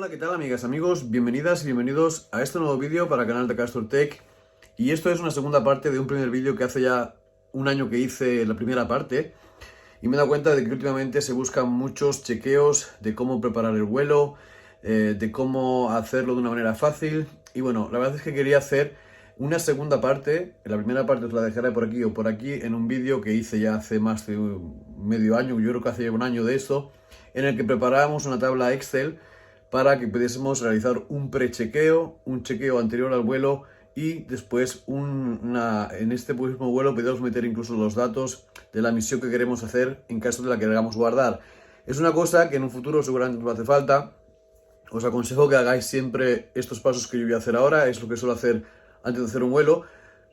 Hola, ¿qué tal amigas, amigos? Bienvenidas y bienvenidos a este nuevo vídeo para el canal de Castor Tech. Y esto es una segunda parte de un primer vídeo que hace ya un año que hice la primera parte. Y me he dado cuenta de que últimamente se buscan muchos chequeos de cómo preparar el vuelo, de cómo hacerlo de una manera fácil. Y bueno, la verdad es que quería hacer una segunda parte. La primera parte os la dejaré por aquí o por aquí en un vídeo que hice ya hace más de medio año, yo creo que hace un año de esto, en el que preparábamos una tabla Excel para que pudiésemos realizar un prechequeo, un chequeo anterior al vuelo y después en este mismo vuelo podemos meter incluso los datos de la misión que queremos hacer en caso de la que queramos guardar. Es una cosa que en un futuro seguramente nos hace falta. Os aconsejo que hagáis siempre estos pasos que yo voy a hacer ahora, es lo que suelo hacer antes de hacer un vuelo.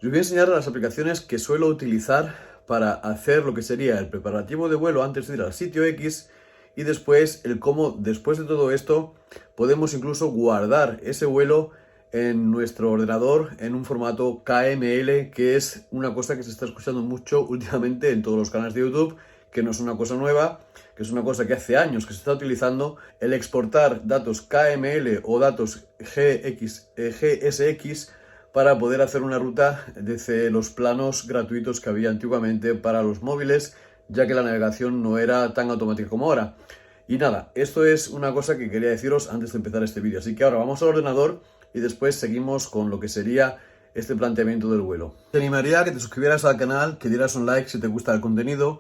Os voy a enseñar las aplicaciones que suelo utilizar para hacer lo que sería el preparativo de vuelo antes de ir al sitio X y después el cómo, después de todo esto, podemos incluso guardar ese vuelo en nuestro ordenador en un formato KML, que es una cosa que se está escuchando mucho últimamente en todos los canales de YouTube, que no es una cosa nueva, que es una cosa que hace años que se está utilizando, el exportar datos KML o datos GSX para poder hacer una ruta desde los planos gratuitos que había antiguamente para los móviles, ya que la navegación no era tan automática como ahora. Y nada, esto es una cosa que quería deciros antes de empezar este vídeo. Así que ahora vamos al ordenador y después seguimos con lo que sería este planteamiento del vuelo. Te animaría a que te suscribieras al canal, que dieras un like si te gusta el contenido.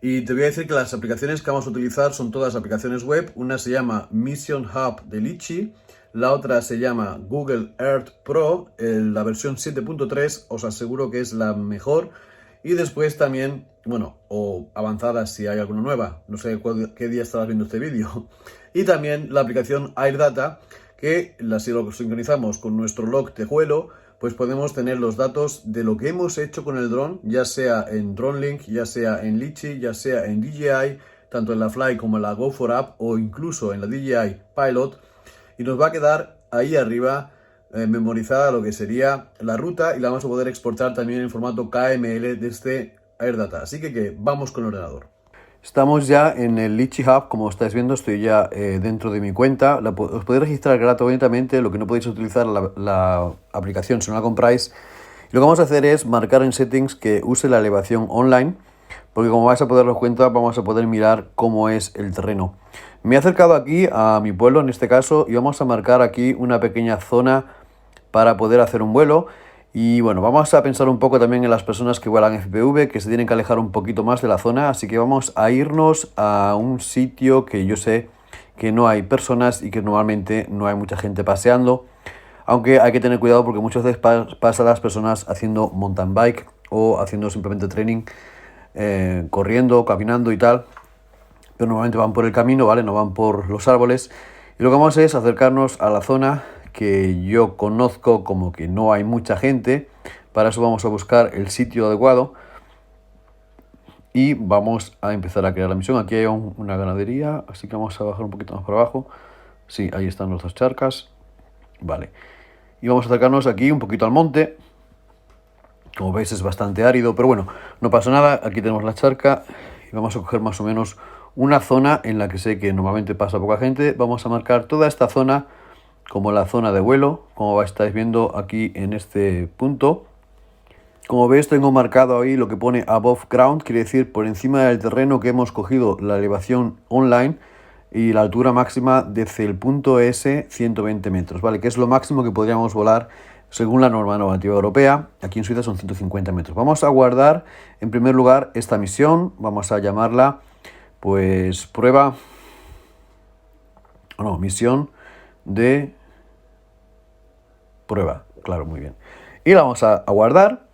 Y te voy a decir que las aplicaciones que vamos a utilizar son todas aplicaciones web. Una se llama Mission Hub de Litchi. La otra se llama Google Earth Pro, la versión 7.3, os aseguro que es la mejor. Y después también, bueno, o avanzada si hay alguna nueva, no sé qué día estarás viendo este vídeo. Y también la aplicación AirData, que si lo sincronizamos con nuestro log de vuelo, pues podemos tener los datos de lo que hemos hecho con el dron, ya sea en DroneLink, ya sea en Litchi, ya sea en DJI, tanto en la Fly como en la Go4App o incluso en la DJI Pilot. Y nos va a quedar ahí arriba memorizada lo que sería la ruta y la vamos a poder exportar también en formato KML desde AirData. Así que vamos con el ordenador. Estamos ya en el Litchi Hub, como estáis viendo, estoy ya dentro de mi cuenta. Os podéis registrar gratuitamente, lo que no podéis utilizar la aplicación si no la compráis. Y lo que vamos a hacer es marcar en settings que use la elevación online, porque como vais a poder daros cuenta, vamos a poder mirar cómo es el terreno. Me he acercado aquí a mi pueblo en este caso y vamos a marcar aquí una pequeña zona para poder hacer un vuelo. Y bueno, vamos a pensar un poco también en las personas que vuelan FPV, que se tienen que alejar un poquito más de la zona, así que vamos a irnos a un sitio que yo sé que no hay personas y que normalmente no hay mucha gente paseando, aunque hay que tener cuidado porque muchas veces pasan las personas haciendo mountain bike o haciendo simplemente training, corriendo, caminando y tal, pero normalmente van por el camino, ¿vale? No van por los árboles. Y lo que vamos a hacer es acercarnos a la zona que yo conozco como que no hay mucha gente. Para eso vamos a buscar el sitio adecuado y vamos a empezar a crear la misión. Aquí hay una ganadería, así que vamos a bajar un poquito más para abajo. Sí, ahí están las dos charcas. Vale. Y vamos a acercarnos aquí un poquito al monte. Como veis es bastante árido, pero bueno, no pasa nada. Aquí tenemos la charca y vamos a coger más o menos una zona en la que sé que normalmente pasa poca gente. Vamos a marcar toda esta zona como la zona de vuelo, como estáis viendo aquí en este punto. Como veis tengo marcado ahí lo que pone above ground, quiere decir por encima del terreno, que hemos cogido la elevación online y la altura máxima desde el punto S 120 metros, ¿vale? Que es lo máximo que podríamos volar según la normativa europea. Aquí en Suiza son 150 metros. Vamos a guardar en primer lugar esta misión, vamos a llamarla pues misión de prueba, claro, muy bien. Y la vamos a guardar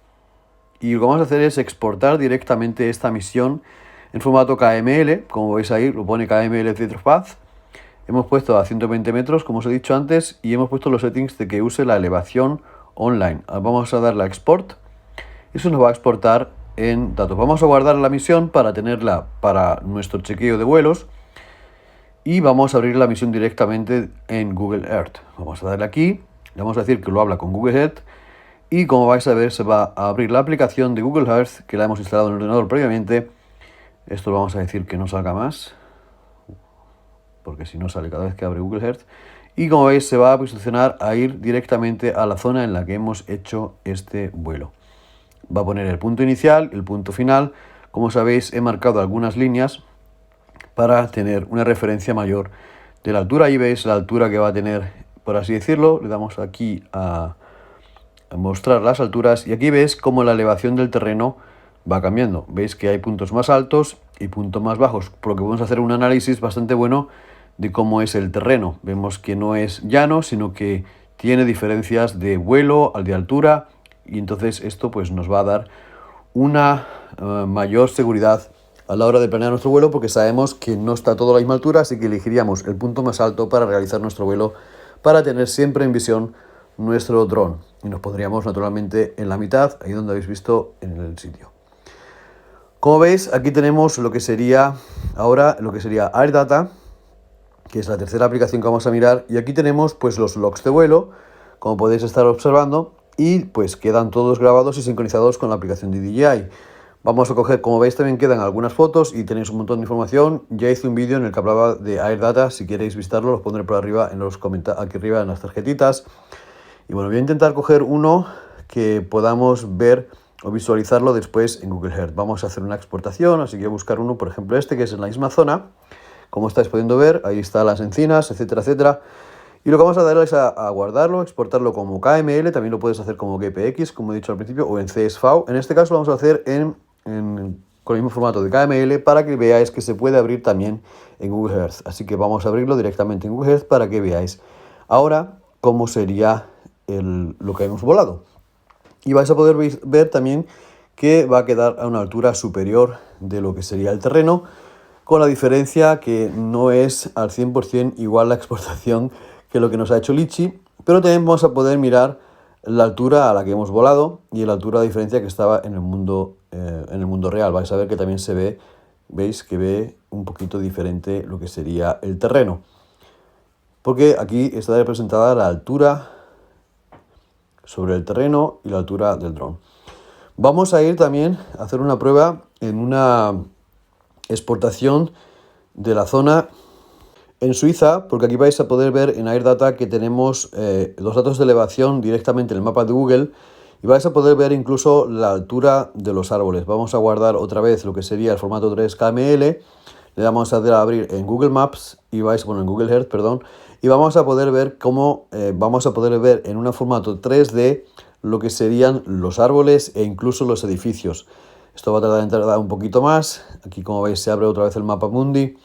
y lo que vamos a hacer es exportar directamente esta misión en formato KML, como veis ahí, lo pone KML Path. Hemos puesto a 120 metros, como os he dicho antes, y hemos puesto los settings de que use la elevación online. Vamos a darle a export. Eso nos va a exportar en datos. Vamos a guardar la misión para tenerla para nuestro chequeo de vuelos. Y vamos a abrir la misión directamente en Google Earth. Vamos a darle aquí, le vamos a decir que lo habla con Google Earth. Y como vais a ver, se va a abrir la aplicación de Google Earth, que la hemos instalado en el ordenador previamente. Esto lo vamos a decir que no salga más, porque si no sale cada vez que abre Google Earth. y como veis se va a posicionar a ir directamente a la zona en la que hemos hecho este vuelo. Va a poner el punto inicial, el punto final. Como sabéis, he marcado algunas líneas para tener una referencia mayor de la altura. Ahí veis la altura que va a tener, por así decirlo. Le damos aquí a mostrar las alturas y aquí veis cómo la elevación del terreno va cambiando. Veis que hay puntos más altos y puntos más bajos, por lo que podemos hacer un análisis bastante bueno de cómo es el terreno. Vemos que no es llano, sino que tiene diferencias de vuelo, de altura, y entonces esto pues nos va a dar una mayor seguridad a la hora de planear nuestro vuelo, porque sabemos que no está todo a la misma altura, así que elegiríamos el punto más alto para realizar nuestro vuelo, para tener siempre en visión nuestro dron, y nos pondríamos naturalmente en la mitad, ahí donde habéis visto en el sitio. Como veis, aquí tenemos lo que sería ahora AirData, que es la tercera aplicación que vamos a mirar, y aquí tenemos pues los logs de vuelo, como podéis estar observando, y pues quedan todos grabados y sincronizados con la aplicación de DJI. Vamos a coger, como veis también quedan algunas fotos y tenéis un montón de información. Ya hice un vídeo en el que hablaba de AirData, si queréis visitarlo los pondré por arriba en los comentarios, aquí arriba en las tarjetitas. Y bueno, voy a intentar coger uno que podamos ver o visualizarlo después en Google Earth. Vamos a hacer una exportación, así que voy a buscar uno, por ejemplo este, que es en la misma zona. Como estáis pudiendo ver, ahí están las encinas, etcétera, etcétera. Y lo que vamos a dar es a guardarlo, exportarlo como KML, también lo puedes hacer como GPX, como he dicho al principio, o en CSV. En este caso lo vamos a hacer con el mismo formato de KML para que veáis que se puede abrir también en Google Earth. Así que vamos a abrirlo directamente en Google Earth para que veáis ahora cómo sería lo que hemos volado. Y vais a poder ver también que va a quedar a una altura superior de lo que sería el terreno, con la diferencia que no es al 100% igual la exportación que lo que nos ha hecho Litchi, pero también vamos a poder mirar la altura a la que hemos volado y la altura de diferencia que estaba en el mundo real. Vais a ver que también se ve, veis que ve un poquito diferente lo que sería el terreno, porque aquí está representada la altura sobre el terreno y la altura del dron. Vamos a ir también a hacer una prueba en una exportación de la zona en Suiza, porque aquí vais a poder ver en AirData que tenemos los datos de elevación directamente en el mapa de Google, y vais a poder ver incluso la altura de los árboles. Vamos a guardar otra vez lo que sería el formato 3 KML, le damos a abrir en Google Maps y en Google Earth, perdón, y vamos a poder ver cómo vamos a poder ver en un formato 3D lo que serían los árboles e incluso los edificios. Esto va a tardar un poquito más. Aquí, como veis, se abre otra vez el mapa mundi.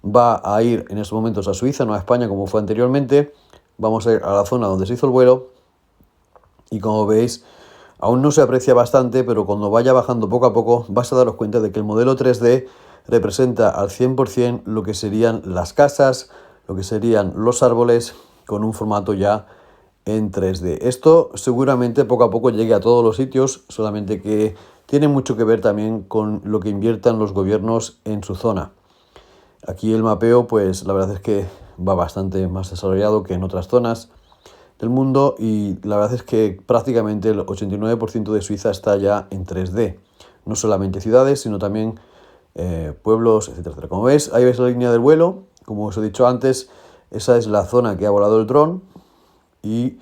Va a ir en estos momentos a Suiza, no a España como fue anteriormente. Vamos a ir a la zona donde se hizo el vuelo. Y como veis, aún no se aprecia bastante, pero cuando vaya bajando poco a poco vas a daros cuenta de que el modelo 3D representa al 100% lo que serían las casas, lo que serían los árboles, con un formato ya en 3D. Esto seguramente poco a poco llegue a todos los sitios, solamente que tiene mucho que ver también con lo que inviertan los gobiernos en su zona. Aquí el mapeo, pues la verdad es que va bastante más desarrollado que en otras zonas del mundo, y la verdad es que prácticamente el 89% de Suiza está ya en 3D. No solamente ciudades, sino también pueblos, etcétera. Como veis, ahí veis la línea del vuelo. Como os he dicho antes, esa es la zona que ha volado el dron, y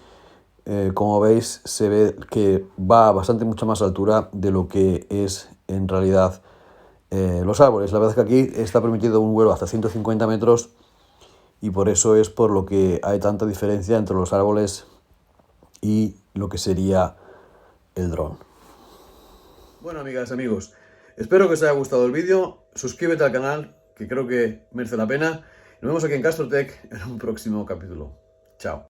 como veis se ve que va a mucha más altura de lo que es en realidad los árboles. La verdad es que aquí está permitido un vuelo hasta 150 metros, y por eso es por lo que hay tanta diferencia entre los árboles y lo que sería el dron. Bueno, amigas, amigos, espero que os haya gustado el vídeo. Suscríbete al canal, que creo que merece la pena. Nos vemos aquí en Castrotech en un próximo capítulo. Chao.